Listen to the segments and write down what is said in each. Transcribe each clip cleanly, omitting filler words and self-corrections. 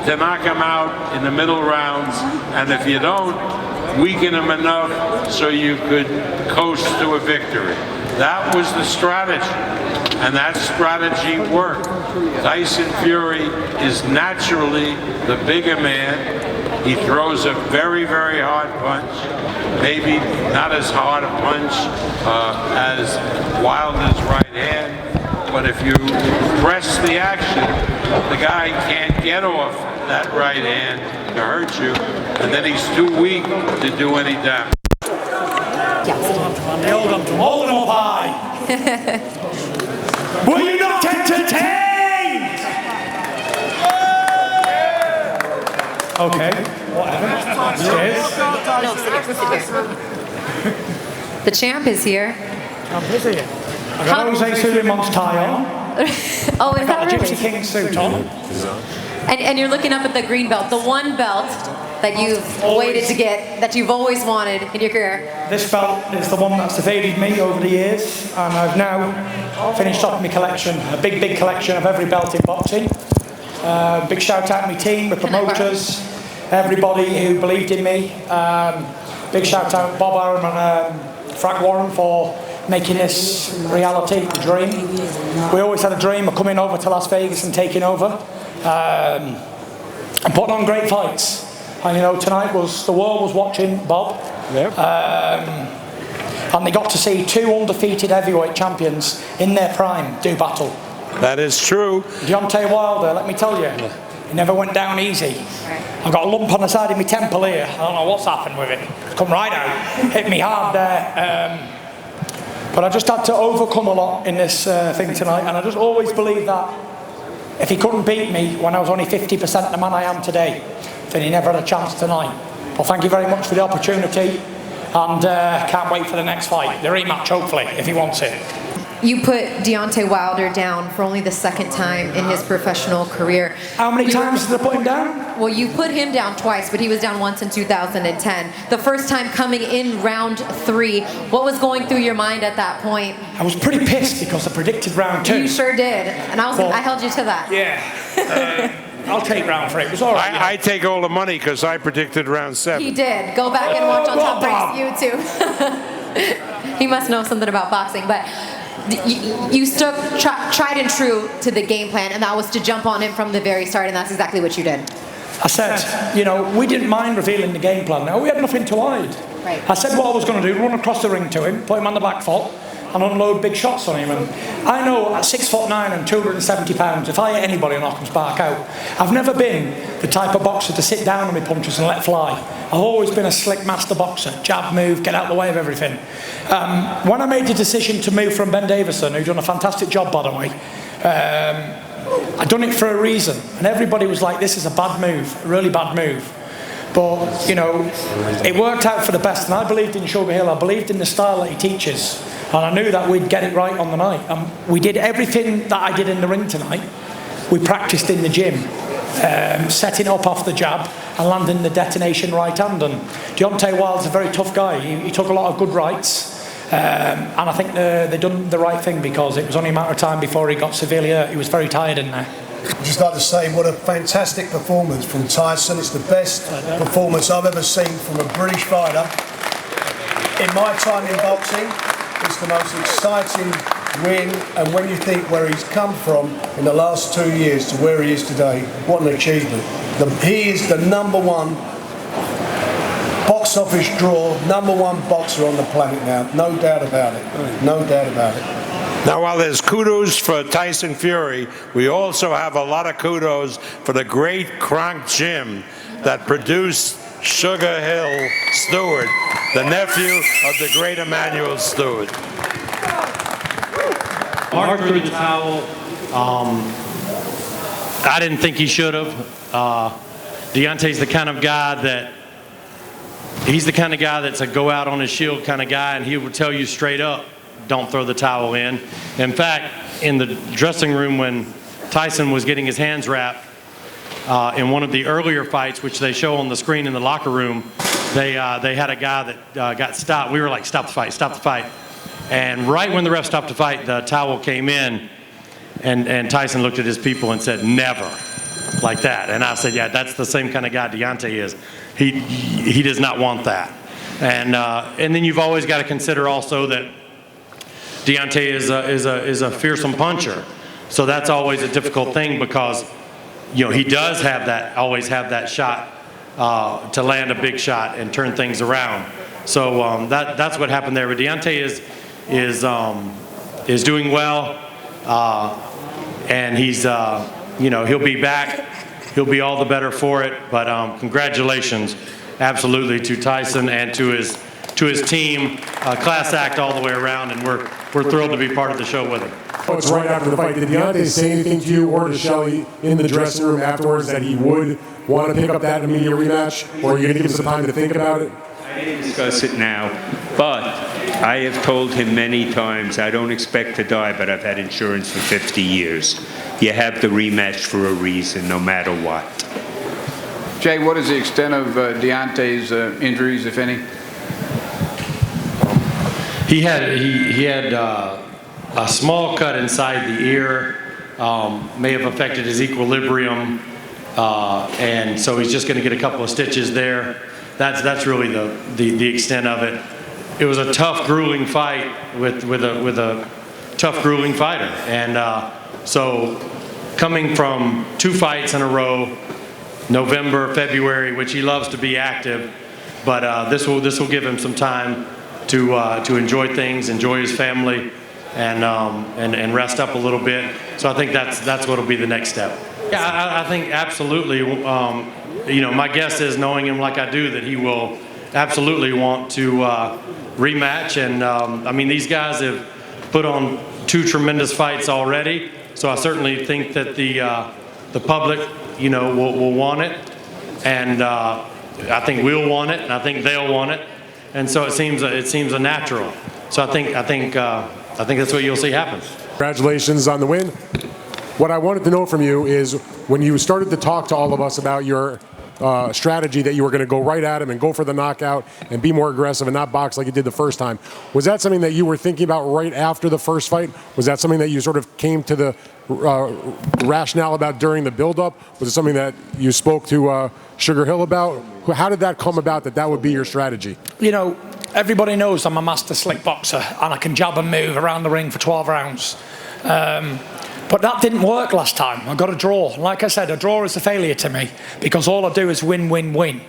to knock him out in the middle rounds, and if you don't, weaken him enough so you could coast to a victory. That was the strategy, and that strategy worked. Tyson Fury is naturally the bigger man. He throws a very, very hard punch. Maybe not as hard a punch as Wilder's right hand, but if you press the action, the guy can't get off that right hand to hurt you, and then he's too weak to do any damage. Hold them up high. Will you not entertain? Okay, whatever. Cheers. The champ is here. I've got Jose Suleiman's tie on. Oh, is that got a really? Gypsy King suit on. And you're looking up at the green belt, the one belt that you've waited to get, that you've always wanted in your career. This belt is the one that's evaded me over the years, and I've now finished off my collection, a big collection of every belt in boxing. Big shout out to my team, the promoters, everybody who believed in me. Big shout out Bob Arum and Frank Warren for making this reality, a dream. We always had a dream of coming over to Las Vegas and taking over. And putting on great fights. And you know, tonight the world was watching Bob. Yep. And they got to see two undefeated heavyweight champions in their prime do battle. That is true. Deontay Wilder, let me tell you, he never went down easy. I've got a lump on the side of my temple here. I don't know what's happened with it. It's come right out. Hit me hard there. But I just had to overcome a lot in this thing tonight, and I just always believed that if he couldn't beat me when I was only 50% the man I am today, then he never had a chance tonight. Well, thank you very much for the opportunity, and can't wait for the next fight, the rematch, hopefully, if he wants it. You put Deontay Wilder down for only the second time in his professional career. How many times did I put him down? Well, you put him down twice, but he was down once in 2010. The first time coming in round 3. What was going through your mind at that point? I was pretty pissed because I predicted round 2. You sure did, and I held you to that. Yeah. I'll take round 3. It was all right. I take all the money because I predicted round 7. He did. Go back and watch on Top Race YouTube. He must know something about boxing, but you stuck tried and true to the game plan, and that was to jump on him from the very start, and that's exactly what you did. I said, you know, we didn't mind revealing the game plan. Now, we had nothing to hide. Right. I said what I was going to do, run across the ring to him, put him on the back foot, and unload big shots on him. And I know at 6'9" and 270 pounds, if I hit anybody, I'll knock them spark out. I've never been the type of boxer to sit down on my punches and let fly. I've always been a slick master boxer, jab, move, get out the way of everything. When I made the decision to move from Ben Davison, who'd done a fantastic job, by the way, I'd done it for a reason. And everybody was like, this is a bad move, a really bad move. But, you know, it worked out for the best. And I believed in Sugar Hill. I believed in the style that he teaches. And I knew that we'd get it right on the night. We did everything that I did in the ring tonight. We practiced in the gym, setting up off the jab and landing the detonation right hand. And Deontay Wilder's a very tough guy. He took a lot of good rights. And I think they done the right thing, because it was only a matter of time before he got severely hurt. He was very tired in there. I'd just like to say what a fantastic performance from Tyson. It's the best performance I've ever seen from a British fighter. In my time in boxing, it's the most exciting win, and when you think where he's come from in the last 2 years to where he is today, what an achievement. He is the #1 box office draw, #1 boxer on the planet now. No doubt about it. No doubt about it. Now, while there's kudos for Tyson Fury, we also have a lot of kudos for the great Kronk Jim that produced Sugar Hill Stewart, the nephew of the great Emmanuel Stewart. Mark threw the towel. I didn't think he should have. Deontay's the kind of guy he's the kind of guy that's a go out on his shield kind of guy, and he would tell you straight up, don't throw the towel in. In fact, in the dressing room when Tyson was getting his hands wrapped in one of the earlier fights, which they show on the screen in the locker room, they had a guy that got stopped. We were like, stop the fight, stop the fight. And right when the ref stopped the fight, the towel came in, and Tyson looked at his people and said, never. like that. And I said, yeah, that's the same kind of guy Deontay is. He does not want that. And then you've always got to consider also that Deontay is a fearsome puncher. So that's always a difficult thing because, you know, he does have that, always have that shot to land a big shot and turn things around. So that's what happened there. But Deontay is doing well, and he's you know, he'll be back. He'll be all the better for it. But congratulations, absolutely, to Tyson and to his team. Class act all the way around, and we're thrilled to be part of the show with him. Oh, it's right after the fight. Did Deontay say anything to you or to Shelley in the dressing room afterwards that he would want to pick up that immediate rematch? Or are you going to give him some time to think about it? I didn't discuss it now, but I have told him many times I don't expect to die, but I've had insurance for 50 years. You have the rematch for a reason, no matter what. Jay, what is the extent of Deontay's injuries, if any? He had a small cut inside the ear, may have affected his equilibrium, and so he's just going to get a couple of stitches there. That's really the extent of it. It was a tough, grueling fight with a tough, grueling fighter, and so coming from 2 fights in a row, November, February, which he loves to be active, but this will give him some time to enjoy things, enjoy his family, and rest up a little bit. So I think that's what'll be the next step. Yeah, I think absolutely. You know, my guess is, knowing him like I do, that he will absolutely want to rematch. And I mean, these guys have put on 2 tremendous fights already. So I certainly think that the public, you know, will want it, and I think we'll want it, and I think they'll want it. And so it seems a natural. So I think that's what you'll see happen. Congratulations on the win. What I wanted to know from you is, when you started to talk to all of us about your strategy that you were going to go right at him and go for the knockout and be more aggressive and not box like you did the first time, was that something that you were thinking about right after the first fight? Was that something that you sort of came to the rationale about during the build-up? Was it something that you spoke to Sugar Hill about? How did that come about, that would be your strategy? You know, everybody knows I'm a master slick boxer and I can jab and move around the ring for 12 rounds. But that didn't work last time. I got a draw. Like I said, a draw is a failure to me because all I do is win, win, win.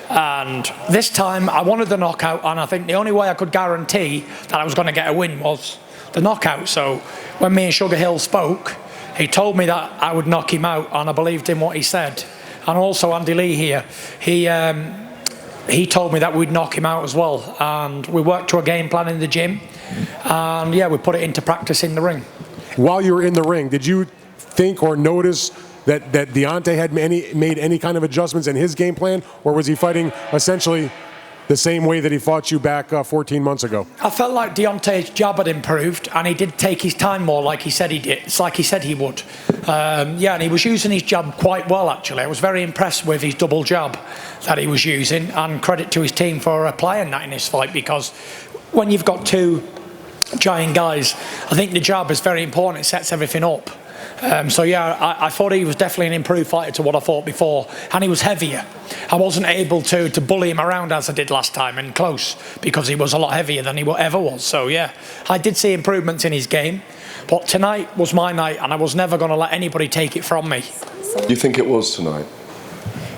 And this time I wanted the knockout, and I think the only way I could guarantee that I was going to get a win was the knockout. So when me and Sugar Hill spoke, he told me that I would knock him out, and I believed in what he said. And also Andy Lee here, he told me that we'd knock him out as well. And we worked to a game plan in the gym, and yeah, we put it into practice in the ring. While you were in the ring, did you think or notice that Deontay had made any kind of adjustments in his game plan, or was he fighting essentially the same way that he fought you back 14 months ago? I felt like Deontay's jab had improved, and he did take his time more, like he said he did. It's like he said he would. Yeah, and he was using his jab quite well, actually. I was very impressed with his double jab that he was using, and credit to his team for applying that in this fight, because when you've got 2 giant guys, I think the jab is very important. It sets everything up. So yeah, I thought he was definitely an improved fighter to what I thought before, and he was heavier. I wasn't able to bully him around as I did last time and close, because he was a lot heavier than he ever was. So yeah, I did see improvements in his game, but tonight was my night, and I was never going to let anybody take it from me. You think it was tonight?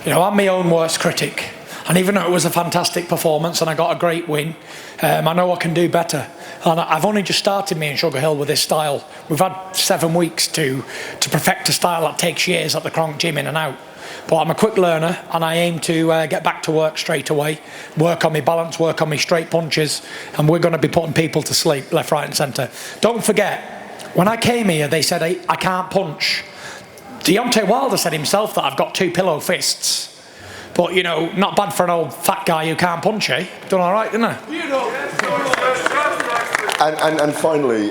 You know, I'm my own worst critic, and even though it was a fantastic performance and I got a great win, I know I can do better. And I've only just started, me and Sugar Hill, with this style. We've had 7 weeks to perfect a style that takes years at the Cronk gym, in and out. But I'm a quick learner, and I aim to get back to work straight away, work on my balance, work on my straight punches, and we're going to be putting people to sleep left, right and centre. Don't forget, when I came here, they said I can't punch. Deontay Wilder said himself that I've got 2 pillow fists. But, you know, not bad for an old fat guy who can't punch, eh? Done all right, didn't I? And finally,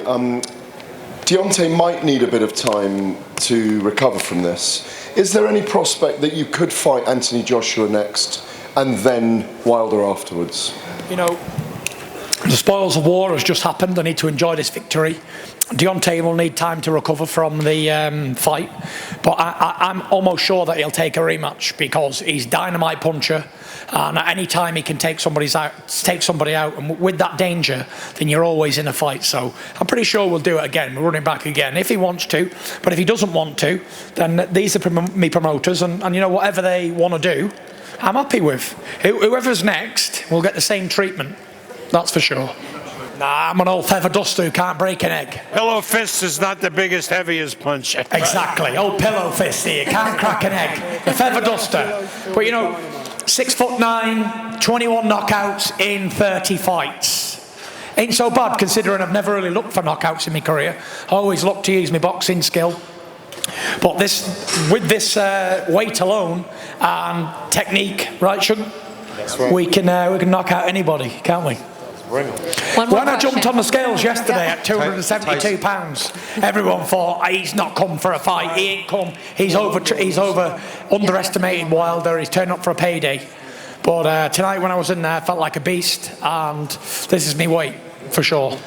Deontay might need a bit of time to recover from this. Is there any prospect that you could fight Anthony Joshua next and then Wilder afterwards? You know, The spoils of war has just happened. I need to enjoy this victory. Deontay will need time to recover from the fight, but I'm almost sure that he'll take a rematch because he's dynamite puncher, and at any time he can take somebody out, and with that danger, then you're always in a fight. So I'm pretty sure we'll do it again. We're running back again if he wants to, but if he doesn't want to, then these are me promoters, and you know, whatever they want to do, I'm happy with. Whoever's next will get the same treatment. That's for sure. Nah, I'm an old feather duster who can't break an egg. Pillow fist is not the biggest, heaviest puncher. Exactly, old pillow fist here, can't crack an egg. The feather duster. But you know, 6'9", 21 knockouts in 30 fights. Ain't so bad considering I've never really looked for knockouts in my career. I always look to use my boxing skill. But with this weight alone and technique, right, Shug? That's right. We can knock out anybody, can't we? When I jumped on the scales yesterday at 272 pounds, everyone thought he's not come for a fight. He ain't come. He's underestimated Wilder. He's turned up for a payday. But tonight when I was in there, I felt like a beast, and this is me weight for sure.